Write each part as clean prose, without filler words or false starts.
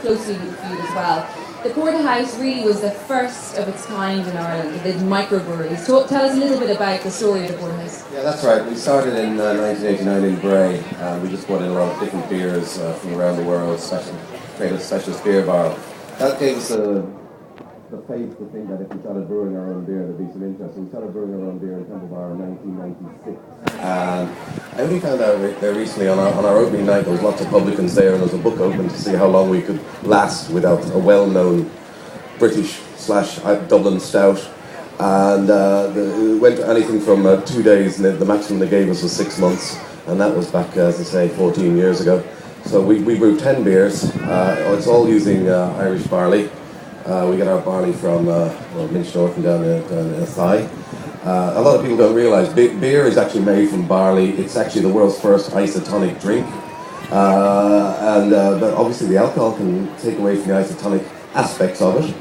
closely with food as well. The Porterhouse really was the first of its kind in Ireland, the microbreweries. Tell us a little bit about the story of the Porterhouse. Yeah, that's right. We started in 1989 in Bray. We just brought in a lot of different beers from around the world, created a specialist beer bar. That gave us the faith to think that if we started brewing our own beer, there'd be some interest. We started brewing our own beer in Temple Bar in 1996. And I only found out there recently on our opening night there was lots of publicans there, and there was a book open to see how long we could last without a well-known British/Dublin stout. And it went anything from 2 days, and the maximum they gave us was 6 months, and that was back, as I say, 14 years ago. So we brewed 10 beers. It's all using Irish barley. We get our barley from Minch North and down in Athy. A lot of people don't realise beer is actually made from barley. It's actually the world's first isotonic drink. But obviously the alcohol can take away from the isotonic aspects of it.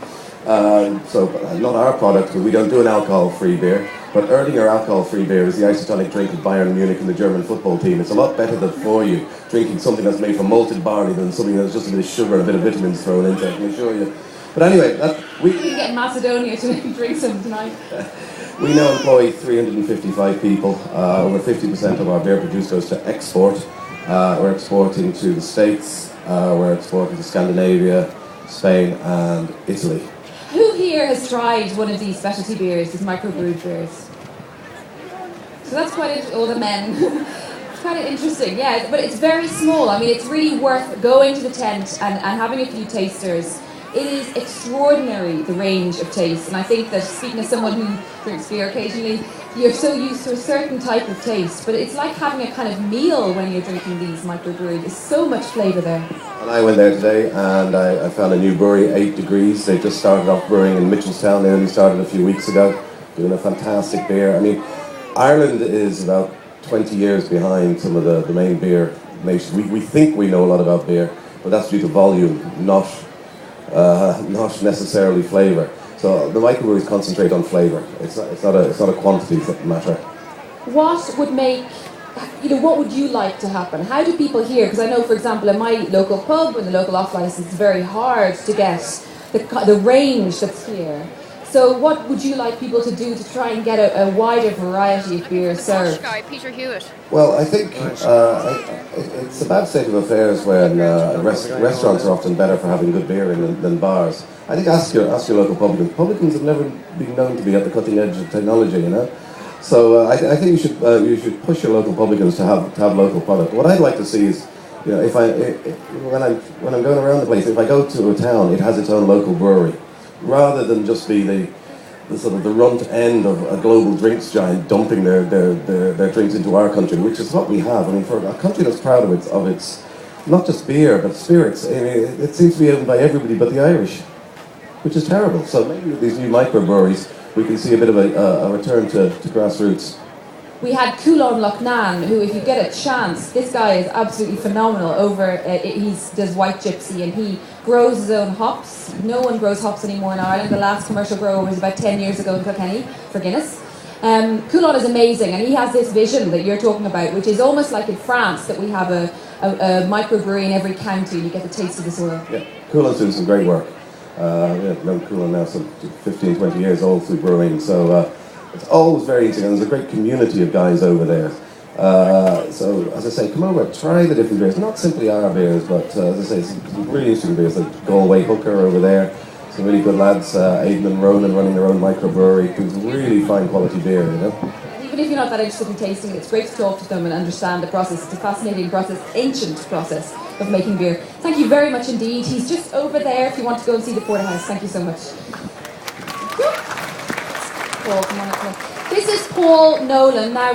So not our product, but we don't do an alcohol-free beer. But earlier alcohol-free beer is the isotonic drink of Bayern Munich and the German football team. It's a lot better for you drinking something that's made from malted barley than something that's just a bit of sugar and a bit of vitamins thrown into it, I can assure you. But anyway, we can get Macedonia to drink some tonight. We now employ 355 people. Over 50% of our beer produced goes to export. We're exporting to the States. We're exporting to Scandinavia, Spain, and Italy. Who here has tried one of these specialty beers, these microbrewed beers? So that's quite interesting. All the men. It's kind of interesting, yeah. But it's very small. I mean, it's really worth going to the tent and having a few tasters. It is extraordinary, the range of tastes, and I think that, speaking as someone who drinks beer occasionally, you're so used to a certain type of taste, but it's like having a kind of meal when you're drinking these microbreweries. There's so much flavour there. And I went there today and I found a new brewery, 8 Degrees. They just started off brewing in Mitchelstown. They only started a few weeks ago, doing a fantastic beer. I mean, Ireland is about 20 years behind some of the main beer nations. We think we know a lot about beer, but that's due to volume, not necessarily flavour. So the microbreweries concentrate on flavour. It's not a quantity matter. What would make, what would you like to happen? How do people here? Because I know, for example, in my local pub and the local off licence, it's very hard to get the range that's here. So what would you like people to do to try and get a wider variety of beers served? Peter Hughes. Well, I think it's a bad state of affairs when restaurants are often better for having good beer in than bars. I think ask your local publicans. Publicans have never been known to be at the cutting edge of technology, So I think you should push your local publicans to have local product. What I'd like to see is, when I'm going around the place, if I go to a town, it has its own local brewery, rather than just be the sort of the runt end of a global drinks giant dumping their drinks into our country, which is what we have. I mean, for a country that's proud of its not just beer but spirits, I mean, it seems to be owned by everybody but the Irish, which is terrible. So maybe with these new microbreweries, we can see a bit of a return to grassroots. We had Coulon Loughnane, who, if you get a chance, this guy is absolutely phenomenal. He does White Gypsy, and he grows his own hops. No one grows hops anymore in Ireland. The last commercial grower was about 10 years ago in Kilkenny for Guinness. Coulon is amazing, and he has this vision that you're talking about, which is almost like in France, that we have a microbrewery in every county, and you get the taste of the soil. Yeah, Coulon's doing some great work. I've known Coulon now some 15, 20 years old through brewing, so it's always very interesting, and there's a great community of guys over there. So, as I say, come over, try the different beers. Not simply our beers, but as I say, some really interesting beers, like Galway Hooker over there. Some really good lads, Aidan and Ronan, running their own microbrewery. It's really fine quality beer, Even if you're not that interested in tasting it, it's great to talk to them and understand the process. It's a fascinating process, ancient process of making beer. Thank you very much indeed. He's just over there if you want to go and see the Porterhouse. Thank you so much. Paul, come on up. This is Paul Nolan, now